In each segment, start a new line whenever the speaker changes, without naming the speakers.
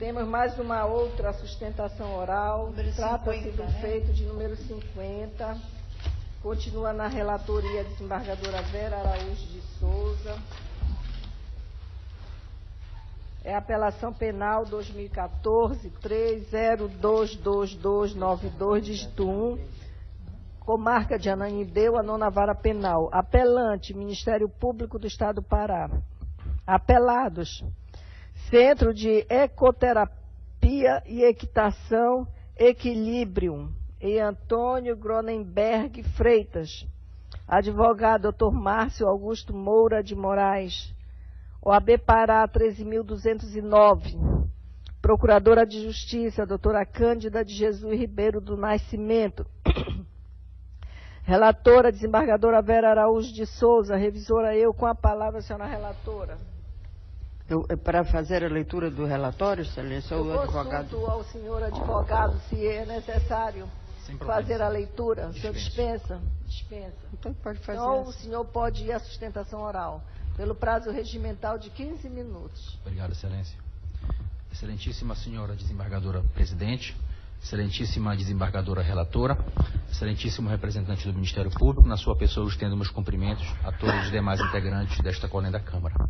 Temos mais uma outra sustentação oral. Trata-se do feito de número 50. Continua na relatoria a desembargadora Vera Araújo de Souza. É a apelação penal 2014-30222292, dígito 1, comarca de Ananindeua, a 9ª Vara Penal. Apelante, Ministério Público do Estado do Pará. Apelados, Centro de Ecoterapia e Equitação Equilibrium, e Antônio Gronenberg Freitas. Advogado, Dr. Márcio Augusto Moura de Moraes. OAB Pará 13.209. Procuradora de Justiça, doutora Cândida de Jesus Ribeiro do Nascimento. Relatora, desembargadora Vera Araújo de Souza. Revisora, eu com a palavra, senhora relatora.
Para fazer a leitura do relatório, excelência, o advogado...
Eu consulto ao senhor advogado se é necessário fazer a leitura. O senhor dispensa? Dispensa.
Então pode fazer.
Então o senhor pode ir à sustentação oral, pelo prazo regimental de 15 minutos.
Obrigado, excelência. Excelentíssima senhora desembargadora presidente, excelentíssima desembargadora relatora, excelentíssimo representante do Ministério Público, na sua pessoa eu estendo meus cumprimentos a todos os demais integrantes desta colônia da Câmara.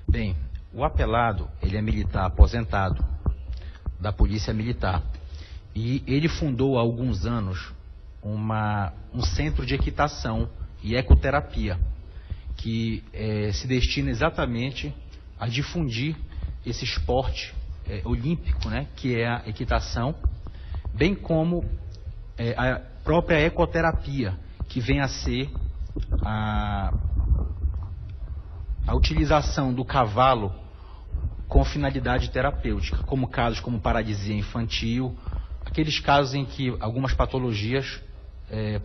Bem, o apelado, ele é militar aposentado da Polícia Militar e ele fundou há alguns anos um centro de equitação e ecoterapia que se destina exatamente a difundir esse esporte olímpico, né, que é a equitação, bem como a própria ecoterapia, que vem a ser a utilização do cavalo com finalidade terapêutica, como casos como paralisia infantil, aqueles casos em que algumas patologias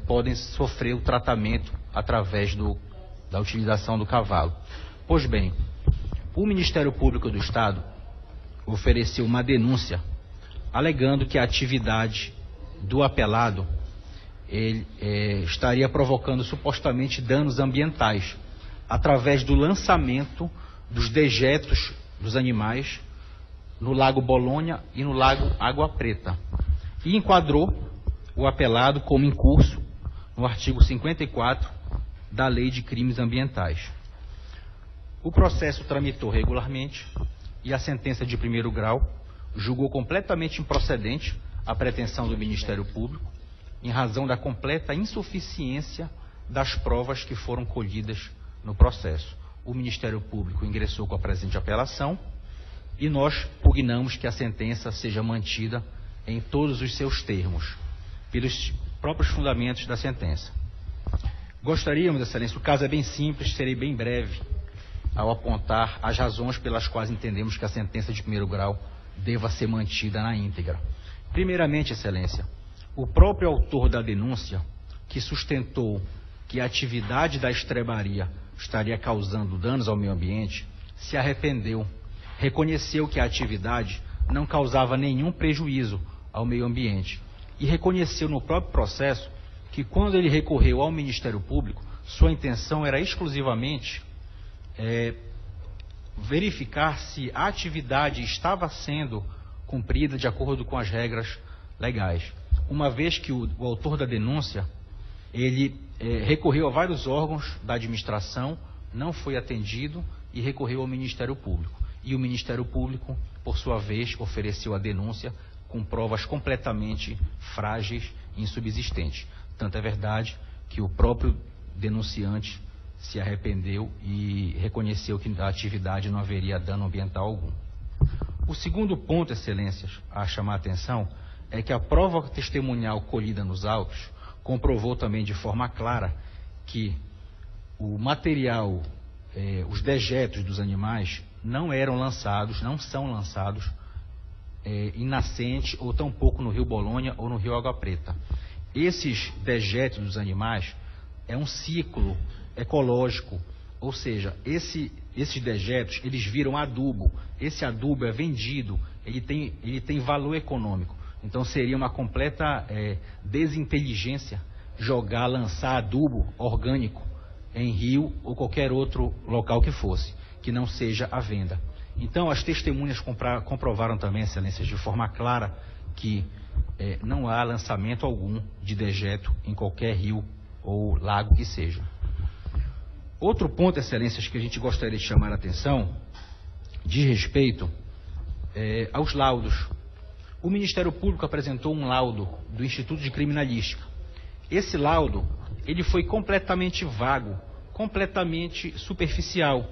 podem sofrer o tratamento através da utilização do cavalo. Pois bem, o Ministério Público do Estado ofereceu uma denúncia alegando que a atividade do apelado estaria provocando supostamente danos ambientais através do lançamento dos dejetos dos animais no Lago Bolonha e no Lago Água Preta, e enquadrou o apelado como incurso no artigo 54 da Lei de Crimes Ambientais. O processo tramitou regularmente e a sentença de primeiro grau julgou completamente improcedente a pretensão do Ministério Público, em razão da completa insuficiência das provas que foram colhidas no processo. O Ministério Público ingressou com a presente apelação e nós pugnamos que a sentença seja mantida em todos os seus termos, pelos próprios fundamentos da sentença. Gostaríamos, excelência, o caso é bem simples, serei bem breve ao apontar as razões pelas quais entendemos que a sentença de primeiro grau deva ser mantida na íntegra. Primeiramente, excelência, o próprio autor da denúncia, que sustentou que a atividade da estrebaria estaria causando danos ao meio ambiente, se arrependeu, reconheceu que a atividade não causava nenhum prejuízo ao meio ambiente e reconheceu no próprio processo que quando ele recorreu ao Ministério Público, sua intenção era exclusivamente verificar se a atividade estava sendo cumprida de acordo com as regras legais. Uma vez que o autor da denúncia, ele recorreu a vários órgãos da administração, não foi atendido e recorreu ao Ministério Público. E o Ministério Público, por sua vez, ofereceu a denúncia com provas completamente frágeis e insubsistentes. Tanto é verdade que o próprio denunciante se arrependeu e reconheceu que a atividade não haveria dano ambiental algum. O segundo ponto, excelências, a chamar a atenção, é que a prova testemunhal colhida nos autos comprovou também de forma clara que o material, os dejetos dos animais não eram lançados, não são lançados em nascente ou tampouco no Rio Bolonha ou no Rio Água Preta. Esses dejetos dos animais é um ciclo ecológico, ou seja, esses dejetos, eles viram adubo, esse adubo é vendido, ele tem valor econômico, então seria uma completa desinteligência lançar adubo orgânico em rio ou qualquer outro local que fosse, que não seja à venda. Então, as testemunhas comprovaram também, excelências, de forma clara, que não há lançamento algum de dejeto em qualquer rio ou lago que seja. Outro ponto, excelências, que a gente gostaria de chamar a atenção, diz respeito aos laudos. O Ministério Público apresentou um laudo do Instituto de Criminalística. Esse laudo, ele foi completamente vago, completamente superficial,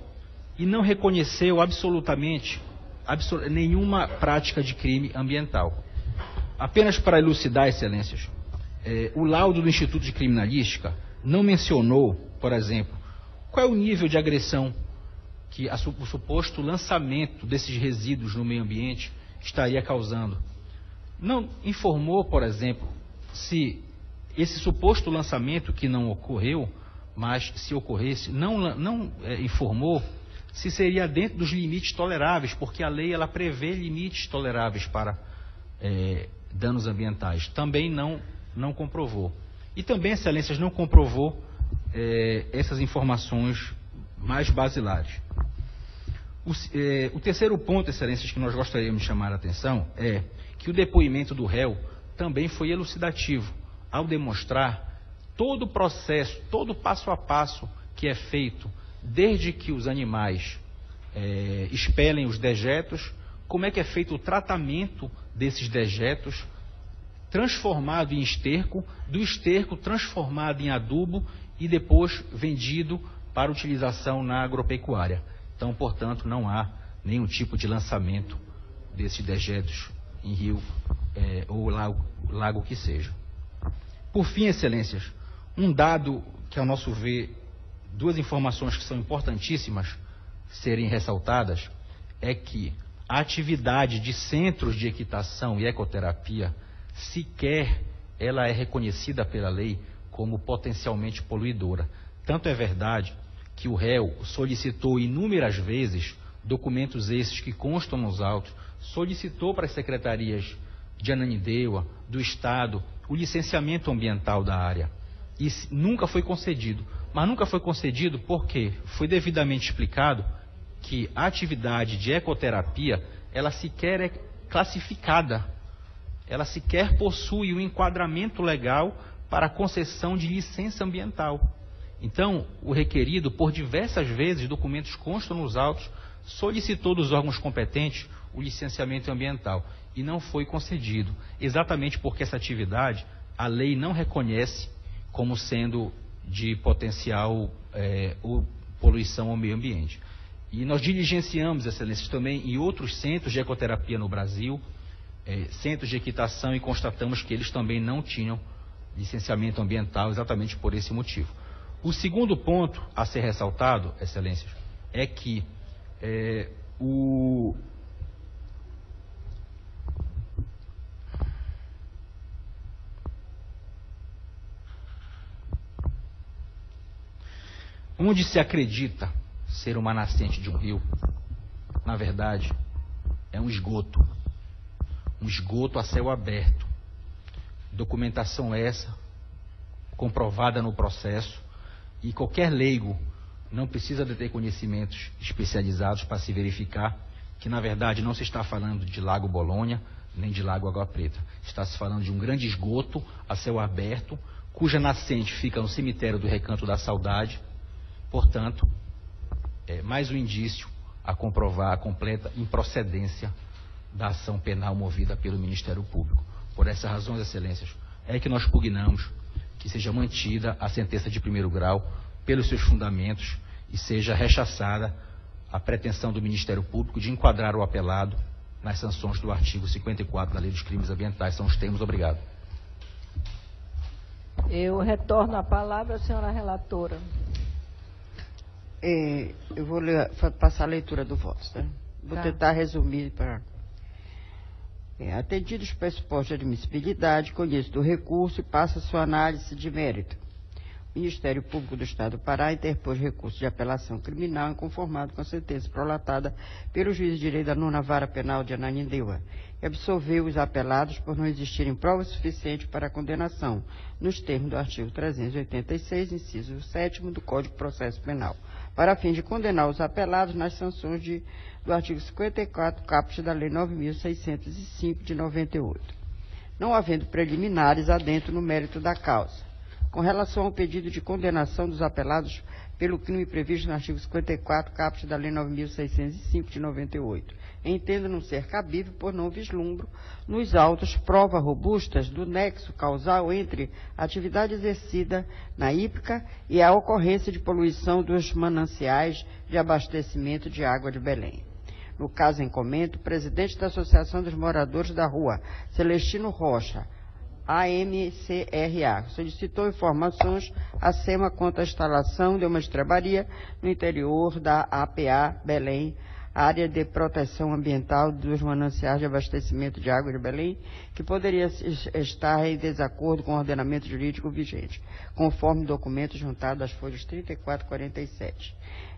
e não reconheceu absolutamente nenhuma prática de crime ambiental. Apenas para elucidar, excelências, o laudo do Instituto de Criminalística não mencionou, por exemplo, qual é o nível de agressão que o suposto lançamento desses resíduos no meio ambiente estaria causando. Não informou, por exemplo, se esse suposto lançamento, que não ocorreu, mas se ocorresse, não informou se seria dentro dos limites toleráveis, porque a lei ela prevê limites toleráveis para danos ambientais. Também não comprovou. E também, excelências, não comprovou essas informações mais basilares. O terceiro ponto, excelências, que nós gostaríamos de chamar a atenção é que o depoimento do réu também foi elucidativo, ao demonstrar todo o processo, todo o passo a passo que é feito, desde que os animais expelem os dejetos, como é que é feito o tratamento desses dejetos, transformado em esterco, do esterco transformado em adubo e depois vendido para utilização na agropecuária. Então, portanto, não há nenhum tipo de lançamento desses dejetos em rio ou lago que seja. Por fim, excelências, um dado que, ao nosso ver, duas informações que são importantíssimas serem ressaltadas, é que a atividade de centros de equitação e ecoterapia, sequer ela é reconhecida pela lei como potencialmente poluidora. Tanto é verdade que o réu solicitou inúmeras vezes documentos esses que constam nos autos, solicitou para as secretarias de Ananindeua, do Estado, o licenciamento ambiental da área. E nunca foi concedido. Mas nunca foi concedido porque foi devidamente explicado que a atividade de ecoterapia, ela sequer é classificada. Ela sequer possui um enquadramento legal para a concessão de licença ambiental. Então, o requerido, por diversas vezes, documentos constam nos autos, solicitou dos órgãos competentes o licenciamento ambiental e não foi concedido, exatamente porque essa atividade a lei não reconhece como sendo de potencial ou poluição ao meio ambiente. E nós diligenciamos, excelências, também em outros centros de ecoterapia no Brasil, centros de equitação, e constatamos que eles também não tinham licenciamento ambiental exatamente por esse motivo. O segundo ponto a ser ressaltado, excelências, é que onde se acredita ser uma nascente de um rio, na verdade, é um esgoto a céu aberto. Documentação essa, comprovada no processo, e qualquer leigo não precisa de ter conhecimentos especializados para se verificar que, na verdade, não se está falando de Lago Bolonha, nem de Lago Água Preta. Está se falando de um grande esgoto a céu aberto, cuja nascente fica no cemitério do Recanto da Saudade. Portanto, é mais um indício a comprovar a completa improcedência da ação penal movida pelo Ministério Público. Por essas razões, excelências, é que nós pugnamos que seja mantida a sentença de primeiro grau pelos seus fundamentos e seja rechaçada a pretensão do Ministério Público de enquadrar o apelado nas sanções do artigo 54 da Lei dos Crimes Ambientais. São os termos. Obrigado.
Eu retorno a palavra à senhora relatora.
Eu vou passar a leitura do voto, tá? Vou tentar resumir para... atendidos os pressupostos de admissibilidade, conheço do recurso e passa sua análise de mérito. O Ministério Público do Estado do Pará interpôs recurso de apelação criminal inconformado com a sentença prolatada pelo juiz de direito da 9ª Vara Penal de Ananindeua, e absolveu os apelados por não existirem provas suficientes para a condenação, nos termos do artigo 386, inciso 7º do Código de Processo Penal, para fim de condenar os apelados nas sanções do artigo 54, caput da Lei 9.605, de 98. Não havendo preliminares, adentro no mérito da causa. Com relação ao pedido de condenação dos apelados pelo crime previsto no artigo 54, caput da Lei 9.605, de 98, entendo não ser cabível, por não vislumbro nos autos provas robustas do nexo causal entre a atividade exercida na hípica e a ocorrência de poluição dos mananciais de abastecimento de água de Belém. No caso em comento, o presidente da Associação dos Moradores da Rua, Celestino Rocha, AMCRA, solicitou informações à SEMA quanto à instalação de uma estrebaria no interior da APA Belém, área de proteção ambiental dos mananciais de abastecimento de água de Belém, que poderia estar em desacordo com o ordenamento jurídico vigente, conforme documento juntado às folhas 34 e 47.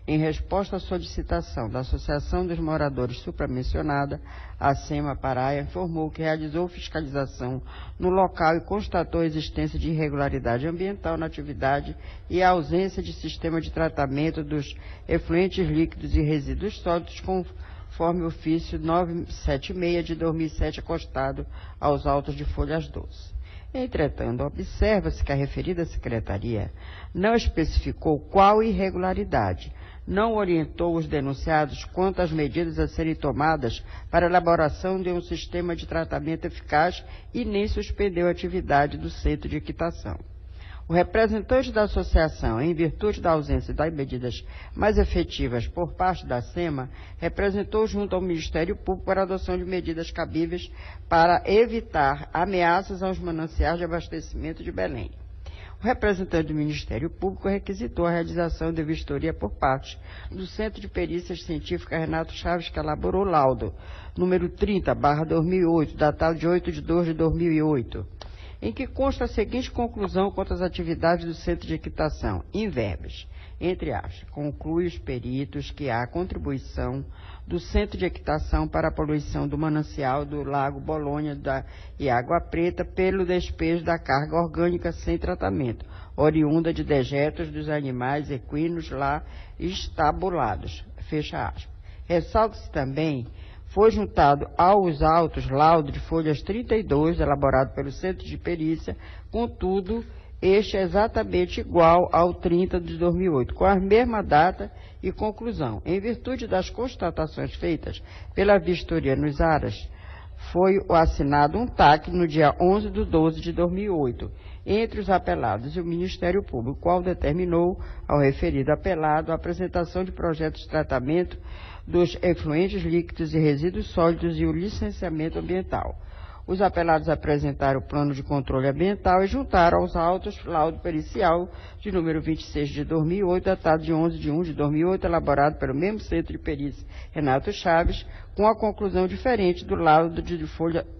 Em resposta à solicitação da Associação dos Moradores supramencionada, a SEMA Pará informou que realizou fiscalização no local e constatou a existência de irregularidade ambiental na atividade e a ausência de sistema de tratamento dos efluentes líquidos e resíduos sólidos, conforme o ofício 976 de 2007, acostado aos autos de folhas 12. Entretanto, observa-se que a referida secretaria não especificou qual irregularidade, não orientou os denunciados quanto às medidas a serem tomadas para a elaboração de um sistema de tratamento eficaz e nem suspendeu a atividade do centro de equitação. O representante da associação, em virtude da ausência das medidas mais efetivas por parte da SEMA, representou junto ao Ministério Público para a adoção de medidas cabíveis para evitar ameaças aos mananciais de abastecimento de Belém. O representante do Ministério Público requisitou a realização de vistoria por parte do Centro de Perícias Científicas Renato Chaves, que elaborou laudo número 30/2008, datado de 8 de 2 de 2008, em que consta a seguinte conclusão quanto às atividades do Centro de Equitação, in verbis, entre aspas, conclui os peritos que há contribuição do Centro de Equitação para a poluição do manancial do Lago Bolonha e Água Preta pelo despejo da carga orgânica sem tratamento, oriunda de dejetos dos animais equinos lá estabulados, fecha aspas. Ressalta-se também, foi juntado aos autos laudo de folhas 32, elaborado pelo Centro de Perícia, contudo, este é exatamente igual ao 30 de 2008, com a mesma data e conclusão. Em virtude das constatações feitas pela vistoria nos aras, foi assinado um TAC no dia 11 de 12 de 2008, entre os apelados e o Ministério Público, qual determinou ao referido apelado a apresentação de projetos de tratamento dos efluentes líquidos e resíduos sólidos e o licenciamento ambiental. Os apelados apresentaram o plano de controle ambiental e juntaram aos autos laudo pericial de número 26 de 2008, datado de 11 de 1 de 2008, elaborado pelo mesmo Centro de Perícia Renato Chaves, com a conclusão diferente do laudo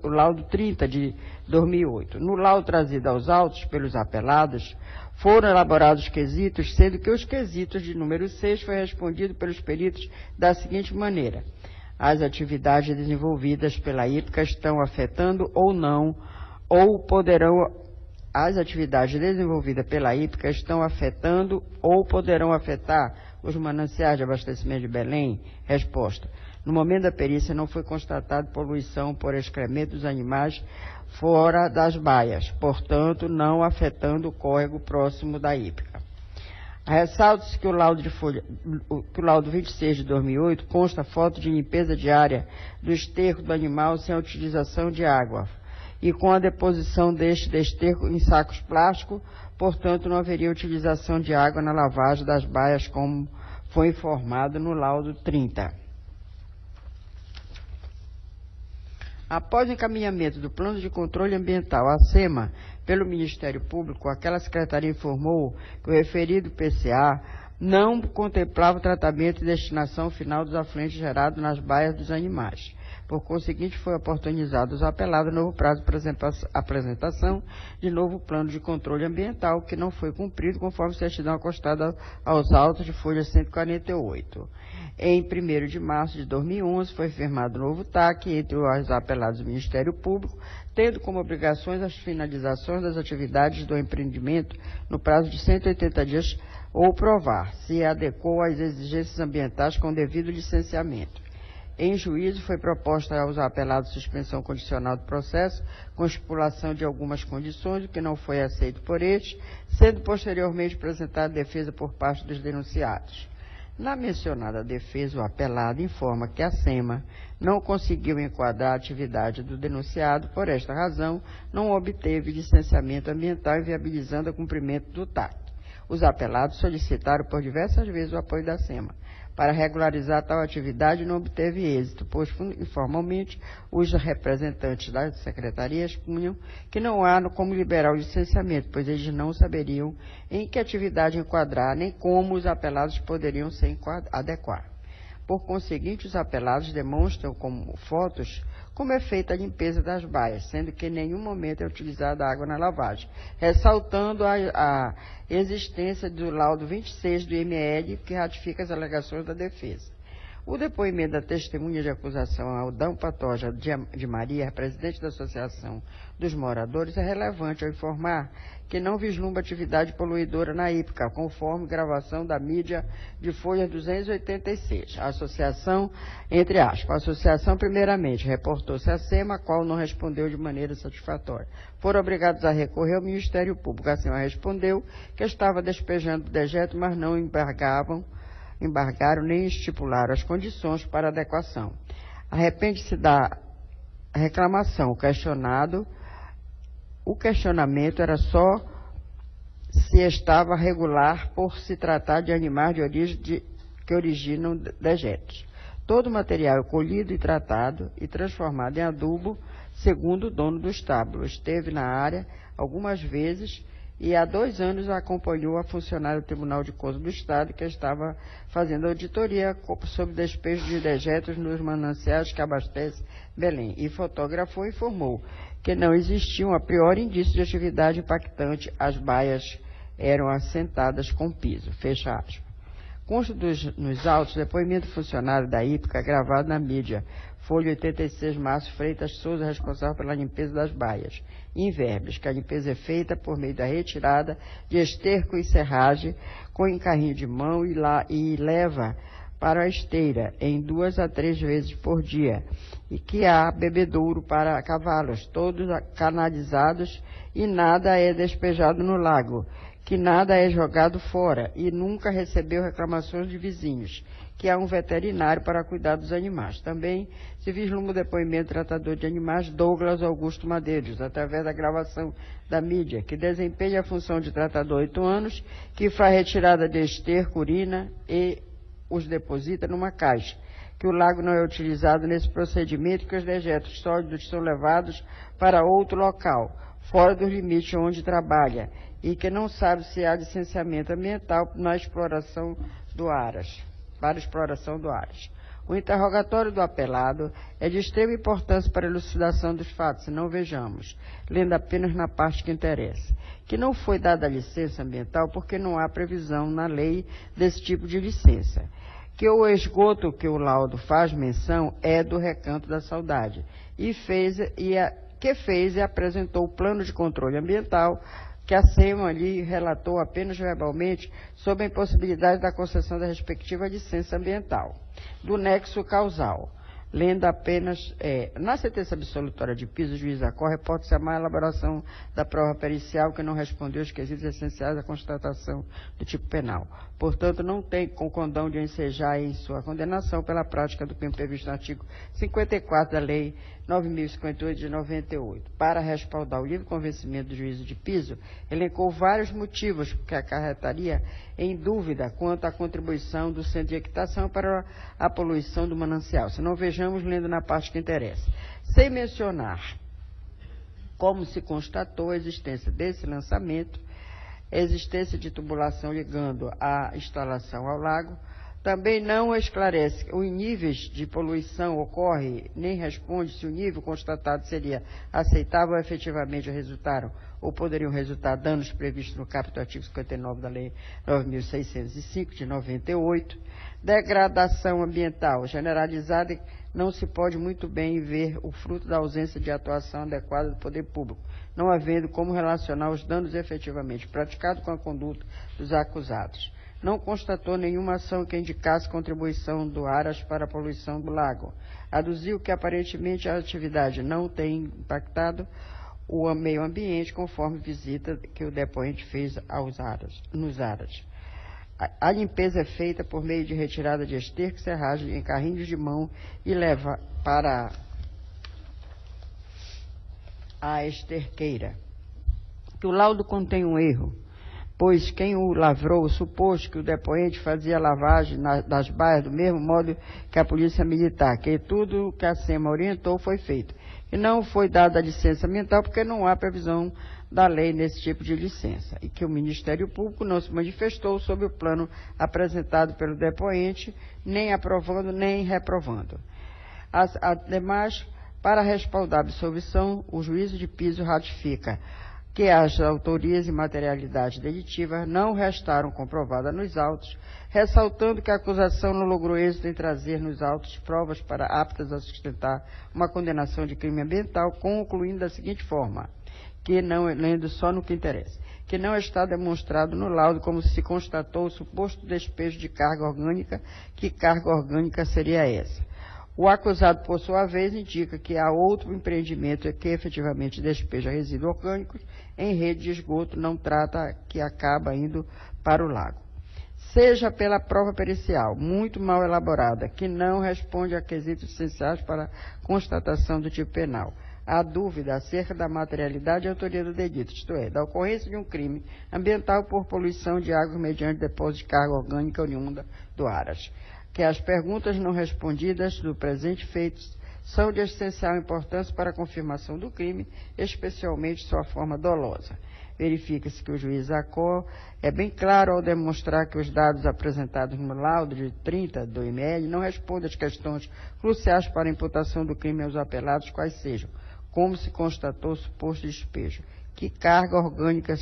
o laudo 30 de 2008. No laudo trazido aos autos pelos apelados, foram elaborados quesitos, sendo que os quesitos de número 6 foi respondido pelos peritos da seguinte maneira: as atividades desenvolvidas pela hípica estão afetando ou não, ou poderão, as atividades desenvolvidas pela hípica estão afetando ou poderão afetar os mananciais de abastecimento de Belém? Resposta: no momento da perícia não foi constatado poluição por excremento dos animais fora das baias, portanto, não afetando o córrego próximo da hípica. Ressalta-se que o laudo 26 de 2008 consta foto de limpeza diária do esterco do animal sem a utilização de água e com a deposição deste esterco em sacos plásticos, portanto não haveria utilização de água na lavagem das baias, como foi informado no laudo 30. Após o encaminhamento do Plano de Controle Ambiental, a SEMA, pelo Ministério Público, aquela secretaria informou que o referido PCA não contemplava o tratamento e destinação final dos afluentes gerados nas baias dos animais. Por conseguinte, foi oportunizado aos apelados novo prazo para apresentação de novo plano de controle ambiental, que não foi cumprido conforme certidão acostada aos autos de folha 148. Em 1º de março de 2011, foi firmado novo TAC entre os apelados do Ministério Público, tendo como obrigações as finalizações das atividades do empreendimento no prazo de 180 dias ou provar se adequou às exigências ambientais com devido licenciamento. Em juízo, foi proposta aos apelados suspensão condicional do processo, com estipulação de algumas condições, o que não foi aceito por estes, sendo posteriormente apresentada defesa por parte dos denunciados. Na mencionada defesa, o apelado informa que a SEMA não conseguiu enquadrar a atividade do denunciado, por esta razão, não obteve licenciamento ambiental, inviabilizando o cumprimento do TAC. Os apelados solicitaram por diversas vezes o apoio da SEMA para regularizar tal atividade e não obteve êxito, pois informalmente os representantes das secretarias punham que não há como liberar o licenciamento, pois eles não saberiam em que atividade enquadrar, nem como os apelados poderiam se adequar. Por conseguinte, os apelados demonstram como fotos como é feita a limpeza das baias, sendo que em nenhum momento é utilizada água na lavagem, ressaltando a existência do laudo 26 do IML, que ratifica as alegações da defesa. O depoimento da testemunha de acusação, Aldão Patoja de Maria, presidente da Associação dos Moradores, é relevante ao informar que não vislumbra atividade poluidora na hípica, conforme gravação da mídia de folha 286. A associação, entre aspas, a associação primeiramente reportou-se à SEMA, a qual não respondeu de maneira satisfatória. Foram obrigados a recorrer ao Ministério Público. A SEMA respondeu que estava despejando o dejeto, mas não embargaram nem estipularam as condições para adequação. Arrepende-se da reclamação. O questionamento era só se estava regular por se tratar de animais de origem que originam dejetos. Todo o material é colhido e tratado e transformado em adubo, segundo o dono do estábulo. Esteve na área algumas vezes e há 2 anos acompanhou a funcionária do Tribunal de Contas do Estado, que estava fazendo auditoria sobre despejo de dejetos nos mananciais que abastecem Belém, e fotografou e informou que não existiam a priori indícios de atividade impactante, as baias eram assentadas com piso, fecha aspas. Consta nos autos depoimento do funcionário da hípica gravado na mídia, folha 86, Márcio Freitas Souza, responsável pela limpeza das baias. Inverbes, que a limpeza é feita por meio da retirada de esterco e serragem com em carrinho de mão e leva para a esteira em 2 a 3 vezes por dia, e que há bebedouro para cavalos, todos canalizados, e nada é despejado no lago, que nada é jogado fora, e nunca recebeu reclamações de vizinhos, que há um veterinário para cuidar dos animais. Também se vislumbra o depoimento do tratador de animais Douglas Augusto Madeiros, através da gravação da mídia, que desempenha a função de tratador há 8 anos, que faz retirada de esterco, urina e os deposita numa caixa, que o lago não é utilizado nesse procedimento, que os dejetos sólidos são levados para outro local, fora dos limites onde trabalha, e que não sabe se há licenciamento ambiental na exploração do Aras, para exploração do Aras. O interrogatório do apelado é de extrema importância para a elucidação dos fatos, se não vejamos, lendo apenas na parte que interessa, que não foi dada a licença ambiental porque não há previsão na lei desse tipo de licença, que o esgoto que o laudo faz menção é do Recanto da Saudade, que fez e apresentou o plano de controle ambiental, que a SEMA lhe relatou apenas verbalmente sobre a impossibilidade da concessão da respectiva licença ambiental, do nexo causal. Lendo apenas, na sentença absolutória de piso, o juiz acorre, reporta-se a má elaboração da prova pericial que não respondeu aos quesitos essenciais da constatação do tipo penal. Portanto, não tem concordão de ensejar em sua condenação pela prática do crime previsto no artigo 54 da Lei 9.058 de 98. Para respaldar o livre convencimento do juízo de piso, elencou vários motivos que acarretaria em dúvida quanto à contribuição do centro de equitação para a poluição do manancial. Se não vejamos lendo na parte que interessa. Sem mencionar como se constatou a existência desse lançamento, a existência de tubulação ligando a instalação ao lago, Também não esclarece os níveis de poluição ocorre, nem responde se o nível constatado seria aceitável ou efetivamente resultaram ou poderiam resultar danos previstos no caput do artigo 59 da Lei 9.605, de 98. Degradação ambiental generalizada, não se pode muito bem ver o fruto da ausência de atuação adequada do poder público, não havendo como relacionar os danos efetivamente praticados com a conduta dos acusados. Não constatou nenhuma ação que indicasse contribuição do Aras para a poluição do lago. Aduziu que aparentemente a atividade não tem impactado o meio ambiente, conforme visita que o depoente fez nos Aras. A limpeza é feita por meio de retirada de esterco e serragem em carrinhos de mão e leva para a esterqueira. Que o laudo contém um erro, pois quem o lavrou supôs que o depoente fazia lavagem das baias do mesmo modo que a polícia militar, que tudo que a SEMA orientou foi feito. E não foi dada a licença ambiental porque não há previsão da lei nesse tipo de licença, e que o Ministério Público não se manifestou sobre o plano apresentado pelo depoente, nem aprovando nem reprovando. Ademais, para respaldar a absolvição, o juízo de piso ratifica que as autorias e materialidade delitiva não restaram comprovadas nos autos, ressaltando que a acusação não logrou êxito em trazer nos autos provas aptas a sustentar uma condenação de crime ambiental, concluindo da seguinte forma, que não, lendo só no que interessa, que não está demonstrado no laudo como se constatou o suposto despejo de carga orgânica, que carga orgânica seria essa. O acusado, por sua vez, indica que há outro empreendimento que efetivamente despeja resíduos orgânicos em rede de esgoto, não trata que acaba indo para o lago. Seja pela prova pericial, muito mal elaborada, que não responde a quesitos essenciais para a constatação do tipo penal. Há dúvida acerca da materialidade e autoria do delito, isto é, da ocorrência de um crime ambiental por poluição de águas mediante depósito de carga orgânica oriunda do Aras. Que as perguntas não respondidas do presente feito são de essencial importância para a confirmação do crime, especialmente sua forma dolosa. Verifica-se que o juiz Acó é bem claro ao demonstrar que os dados apresentados no laudo de 30 do IML não respondem às questões cruciais para a imputação do crime aos apelados, quais sejam: como se constatou o suposto despejo, que carga orgânica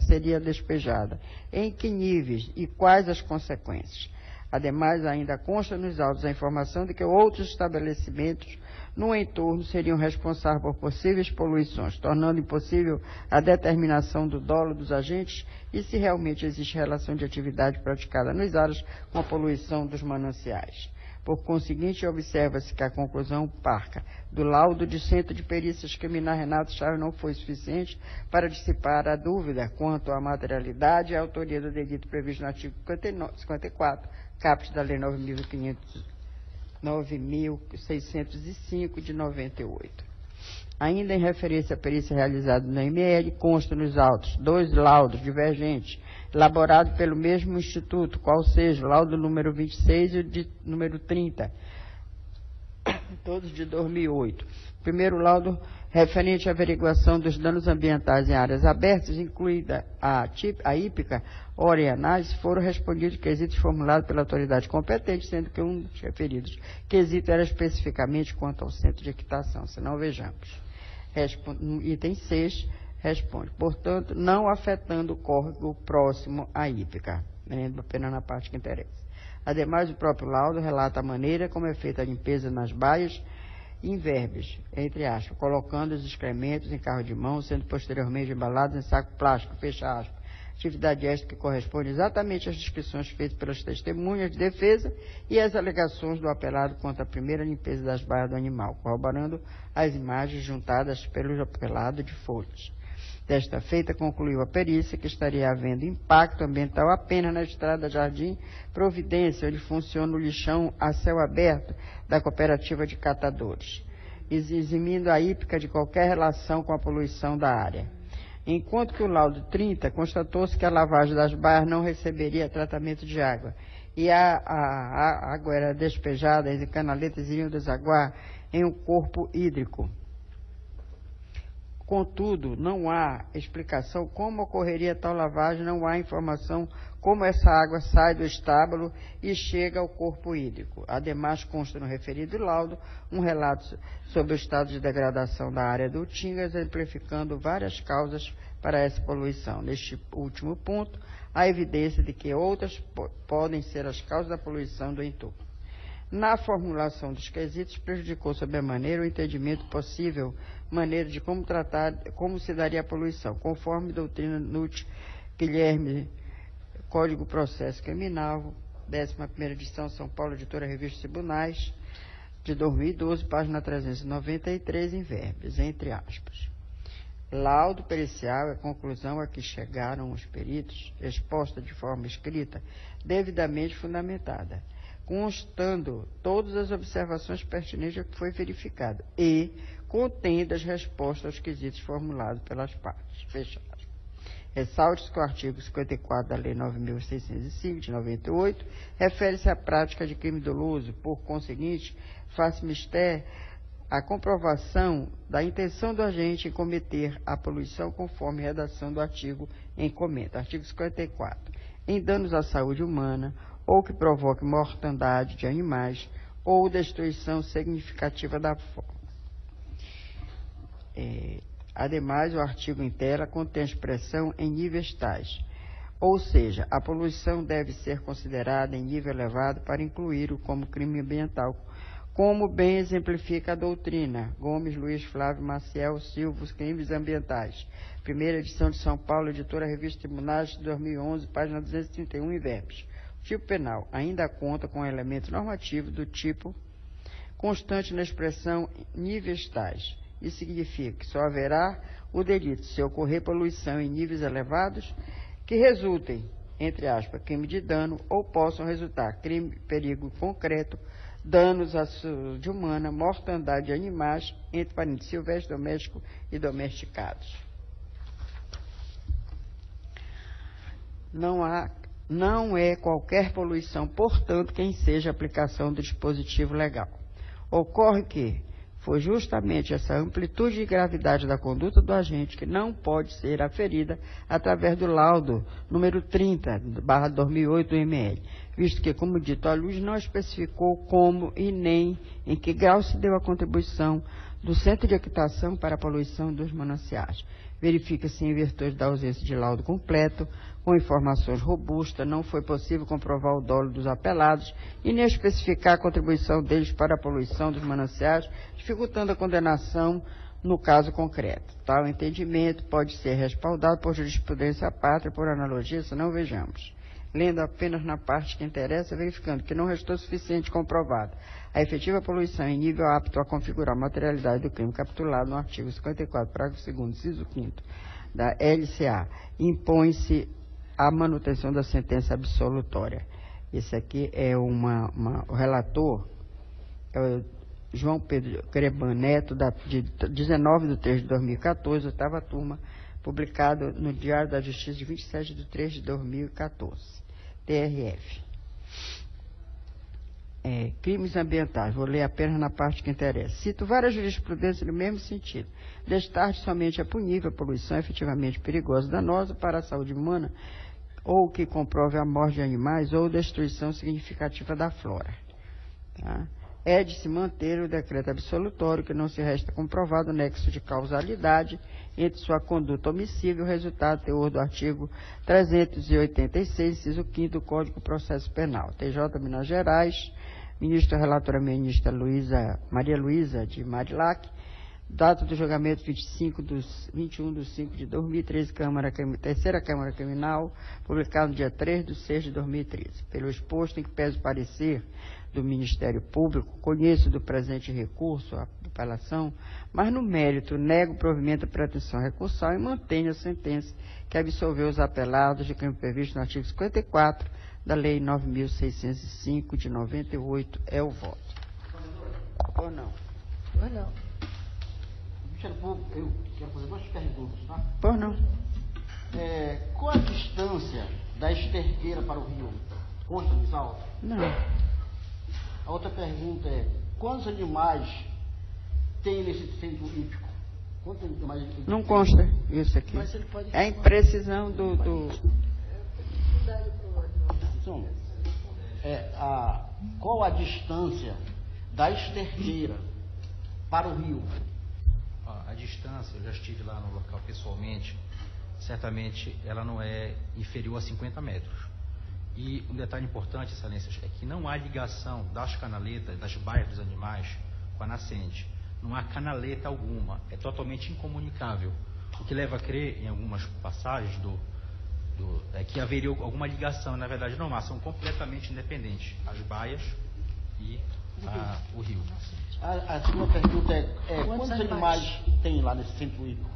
seria despejada, em que níveis e quais as consequências. Ademais, ainda consta nos autos a informação de que outros estabelecimentos no entorno seriam responsáveis por possíveis poluições, tornando impossível a determinação do dolo dos agentes e se realmente existe relação de atividade praticada nos Aras com a poluição dos mananciais. Por conseguinte, observa-se que a conclusão parca do laudo de Centro de Perícias Criminais Renato Chaves não foi suficiente para dissipar a dúvida quanto à materialidade e à autoria do delito previsto no artigo 54, caput da Lei 9.605, de 98. Ainda em referência à perícia realizada no IML, consta nos autos 2 laudos divergentes, elaborados pelo mesmo Instituto, qual seja o laudo número 26 e o de número 30, todos de 2008. Primeiro laudo referente à averiguação dos danos ambientais em áreas abertas, incluída a hípica, hora e análise, foram respondidos quesitos formulados pela autoridade competente, sendo que um dos referidos quesito era especificamente quanto ao centro de equitação, se não vejamos. Item 6 responde, portanto, não afetando o córrego próximo à hípica, apenas na parte que interessa. Ademais, o próprio laudo relata a maneira como é feita a limpeza nas baias imberbes, entre aspas, colocando os excrementos em carro de mão, sendo posteriormente embalados em saco plástico, fecha aspas. Atividade esta que corresponde exatamente às descrições feitas pelas testemunhas de defesa e às alegações do apelado quanto à primeira limpeza das baias do animal, corroborando as imagens juntadas pelo apelado de folhas. Desta feita, concluiu a perícia que estaria havendo impacto ambiental apenas na estrada Jardim Providência, onde funciona o lixão a céu aberto da cooperativa de catadores, eximindo a hípica de qualquer relação com a poluição da área. Enquanto que o laudo 30 constatou-se que a lavagem das baias não receberia tratamento de água e a água era despejada, as canaletas iriam desaguar em um corpo hídrico, Contudo, não há explicação como ocorreria tal lavagem, não há informação como essa água sai do estábulo e chega ao corpo hídrico. Ademais, consta no referido laudo um relato sobre o estado de degradação da área do Utinga, exemplificando várias causas para essa poluição. Neste último ponto, há evidência de que outras podem ser as causas da poluição do entorno. Na formulação dos quesitos, prejudicou sobremaneira o entendimento possível, maneira de como se daria a poluição, conforme doutrina Nutt Guilherme, Código Processo Criminal, 11ª edição, São Paulo, editora Revista Tribunais, de 2012, página 393, em verbos, entre aspas. Laudo pericial é a conclusão a que chegaram os peritos, exposta de forma escrita, devidamente fundamentada, constando todas as observações pertinentes ao que foi verificado e contendo as respostas aos quesitos formulados pelas partes. Fechado. Ressalte-se que o artigo 54 da Lei 9.605, de 98, refere-se à prática de crime doloso, por conseguinte, faz mister a comprovação da intenção do agente em cometer a poluição conforme redação do artigo em comenta. Artigo 54. Em danos à saúde humana, ou que provoque mortandade de animais, ou destruição significativa da fauna. Ademais, o artigo em tela contém a expressão em níveis tais, ou seja, a poluição deve ser considerada em nível elevado para incluir-o como crime ambiental, como bem exemplifica a doutrina Gomes, Luiz Flávio, Maciel, Silva, os crimes ambientais. Primeira edição de São Paulo, editora Revista Tribunais, de 2011, página 231, em verbos. O tipo penal ainda conta com elemento normativo do tipo constante na expressão níveis tais. Isso significa que só haverá o delito se ocorrer poluição em níveis elevados que resultem, entre aspas, crime de dano ou possam resultar crime, perigo concreto, danos à saúde humana, mortandade de animais, entre parênteses silvestres, domésticos e domesticados. Não é qualquer poluição, portanto, quem seja a aplicação do dispositivo legal. Ocorre que foi justamente essa amplitude e gravidade da conduta do agente que não pode ser aferida através do laudo número 30/2008 do ML, visto que, como dito, a luz não especificou como e nem em que grau se deu a contribuição do centro de equitação para a poluição dos mananciais. Verifica-se em virtude da ausência de laudo completo, com informações robustas, não foi possível comprovar o dolo dos apelados e nem especificar a contribuição deles para a poluição dos mananciais, dificultando a condenação no caso concreto. Tal entendimento pode ser respaldado por jurisprudência pátria, por analogia, se não vejamos. Lendo apenas na parte que interessa, verificando que não restou suficiente comprovado a efetiva poluição em nível apto a configurar a materialidade do crime capitulado no artigo 54, parágrafo 2º, inciso 5º da LCA, impõe-se a manutenção da sentença absolutória. Esse aqui é o relator, é o João Pedro Creban Neto, de 19/3/2014, oitava turma, publicado no Diário da Justiça de 27/3/2014, TRF. Crimes ambientais, vou ler apenas na parte que interessa. Cito várias jurisprudências no mesmo sentido. Destarde somente é punível a poluição efetivamente perigosa e danosa para a saúde humana, ou que comprove a morte de animais ou destruição significativa da flora. Tá? É de se manter o decreto absolutório que não se resta comprovado o nexo de causalidade entre sua conduta omissiva e o resultado teor do artigo 386, inciso 5º do Código de Processo Penal. TJ Minas Gerais, ministra relatora ministra Maria Luísa de Marilac, data do julgamento 21/5/2013, Terceira Câmara Criminal, publicado no dia 3/6/2013. Pelo exposto, em que pese o parecer do Ministério Público, conheço do presente recurso à apelação, mas no mérito nego o provimento da pretensão recursal e mantenho a sentença que absolveu os apelados de crime previsto no artigo 54 da Lei 9.605 de 98. É o voto. Ou não?
Ou não?
Eu quero fazer duas perguntas, tá?
Por não.
Qual a distância da esterqueira para o rio? Consta nos autos?
Não.
A outra pergunta é: quantos animais tem nesse centro hípico?
Não consta isso aqui. É a imprecisão do...
Qual a distância da esterqueira para o rio?
A distância, eu já estive lá no local pessoalmente, certamente ela não é inferior a 50 metros. E um detalhe importante, excelências, é que não há ligação das canaletas, das baias dos animais com a nascente. Não há canaleta alguma, é totalmente incomunicável. O que leva a crer, em algumas passagens, é que haveria alguma ligação. Na verdade, não há, são completamente independentes, as baias e o rio.
A segunda pergunta é quantos animais tem lá nesse centro hídrico?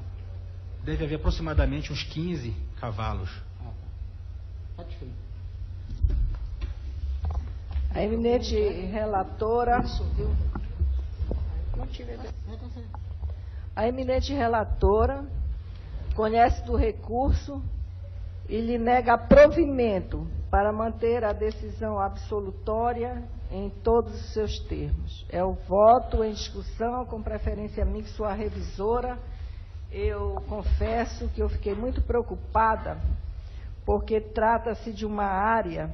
Deve haver aproximadamente uns 15 cavalos.
Satisfeito.
A eminente relatora... A eminente relatora conhece do recurso e lhe nega provimento para manter a decisão absolutória em todos os seus termos. É o voto em discussão, com preferência mixta à revisora. Eu confesso que eu fiquei muito preocupada, porque trata-se de uma área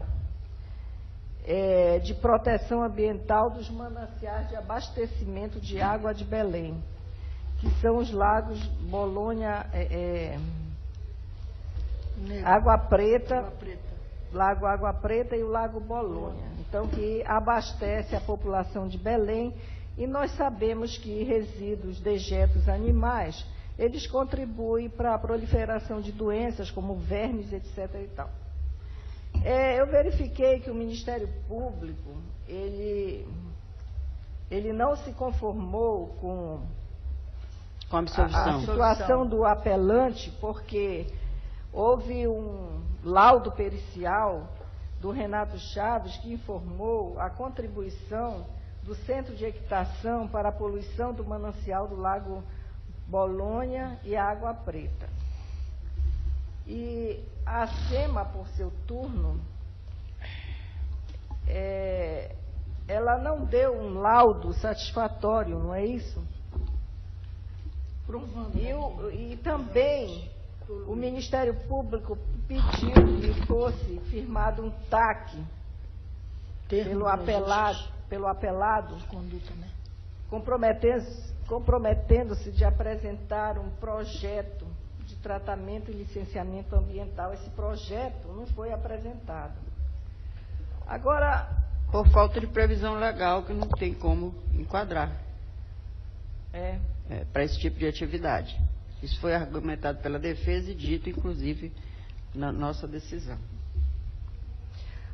de proteção ambiental dos mananciais de abastecimento de água de Belém, que são os lagos Bolonha, Água Preta, Lago Água Preta e o Lago Bolonha. Então, que abastece a população de Belém, e nós sabemos que resíduos, dejetos animais, eles contribuem para a proliferação de doenças como vermes, etc. e tal. Eu verifiquei que o Ministério Público, ele não se conformou com a situação do apelante, porque houve um laudo pericial do Renato Chaves que informou a contribuição do Centro de Equitação para a poluição do manancial do Lago Bolonha e Água Preta. E a SEMA, por seu turno, ela não deu um laudo satisfatório, não é isso? E também o Ministério Público pediu que fosse firmado um TAC pelo apelado, comprometendo-se de apresentar um projeto de tratamento e licenciamento ambiental. Esse projeto não foi apresentado. Agora...
Por falta de previsão legal, que não tem como enquadrar para esse tipo de atividade. Isso foi argumentado pela defesa e dito, inclusive, na nossa decisão.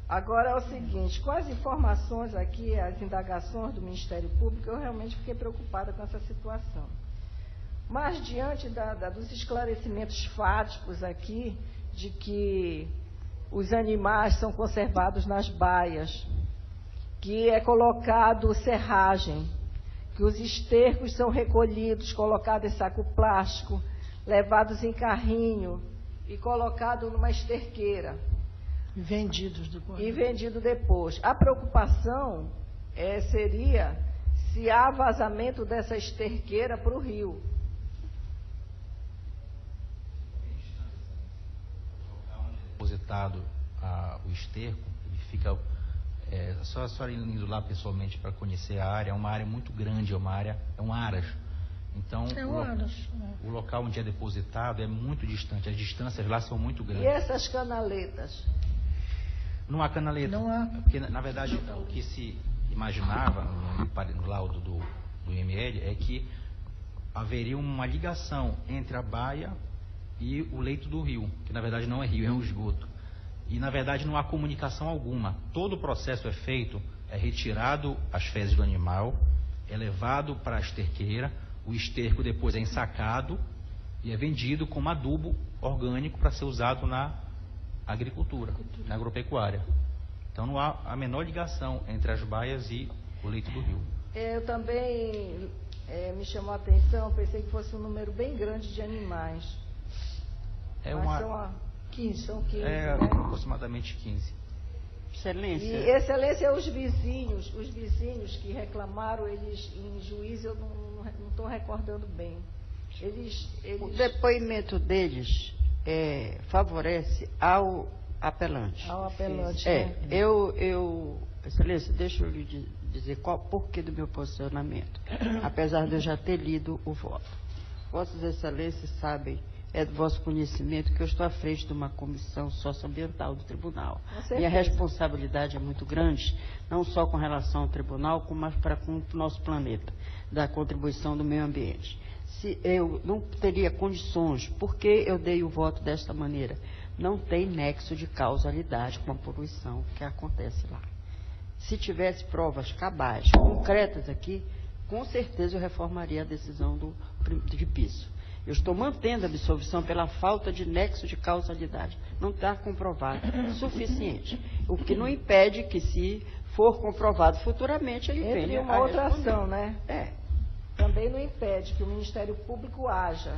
Agora é o seguinte, com as informações aqui, as indagações do Ministério Público, eu realmente fiquei preocupada com essa situação. Mas, diante dos esclarecimentos fáticos aqui, de que os animais são conservados nas baias, que é colocado serragem, que os estercos são recolhidos, colocados em saco plástico, levados em carrinho e colocados numa esterqueira.
E vendido depois.
A preocupação seria se há vazamento dessa esterqueira para o rio.
Depositado o esterco, ele fica só a senhora indo lá pessoalmente para conhecer a área. É uma área muito grande, é um aras. Então o local onde é depositado é muito distante, as distâncias lá são muito grandes.
E essas canaletas?
Não há canaleta.
Não há.
Porque, na verdade, o que se imaginava no laudo do IML é que haveria uma ligação entre a baia e o leito do rio, que na verdade não é rio, é um esgoto. E na verdade não há comunicação alguma. Todo o processo é feito, é retirado as fezes do animal, é levado para a esterqueira, o esterco depois é ensacado e é vendido como adubo orgânico para ser usado na agricultura, na agropecuária. Então não há a menor ligação entre as baias e o leito do rio.
Eu também me chamou a atenção, pensei que fosse um número bem grande de animais. São 15. São 15, né?
Aproximadamente 15.
Excelência.
E, Excelência, os vizinhos que reclamaram, eles em juízo, eu não estou recordando bem.
O depoimento deles favorece ao apelante.
Ao apelante,
né? Excelência, deixa eu lhe dizer qual o porquê do meu posicionamento, apesar de eu já ter lido o voto. Vossas Excelências sabem, é do vosso conhecimento, que eu estou à frente de uma comissão socioambiental do tribunal. Minha responsabilidade é muito grande, não só com relação ao tribunal, mas para com o nosso planeta, da contribuição do meio ambiente. Se eu não teria condições, por que eu dei o voto desta maneira? Não tem nexo de causalidade com a poluição que acontece lá. Se tivesse provas cabais, concretas aqui, com certeza eu reformaria a decisão de piso. Eu estou mantendo a absolvição pela falta de nexo de causalidade. Não está comprovado suficiente. O que não impede que, se for comprovado futuramente, ele venha
uma outra ação, né? Também não impede que o Ministério Público haja,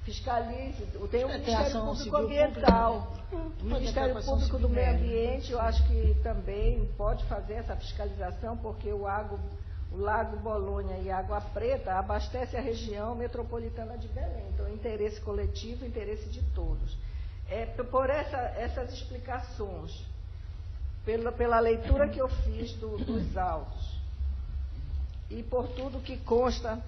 fiscalize. Tem o Ministério Público Ambiental, o Ministério Público do Meio Ambiente, eu acho que também pode fazer essa fiscalização, porque o Lago Bolonha e a Água Preta abastece a região metropolitana de Belém. Então, é interesse coletivo, interesse de todos. Por essas explicações, pela leitura que eu fiz dos autos, e por tudo que consta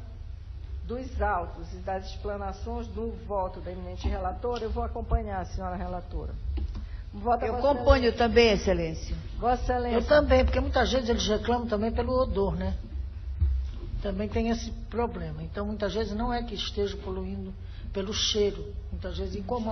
dos autos e das explanações do voto da eminente relatora, eu vou acompanhar a senhora relatora.
Eu acompanho também, Excelência.
Vossa Excelência.
Eu também, porque muitas vezes eles reclamam também pelo odor, né? Também tem esse problema. Então, muitas vezes não é que esteja poluindo pelo cheiro, muitas vezes incomoda.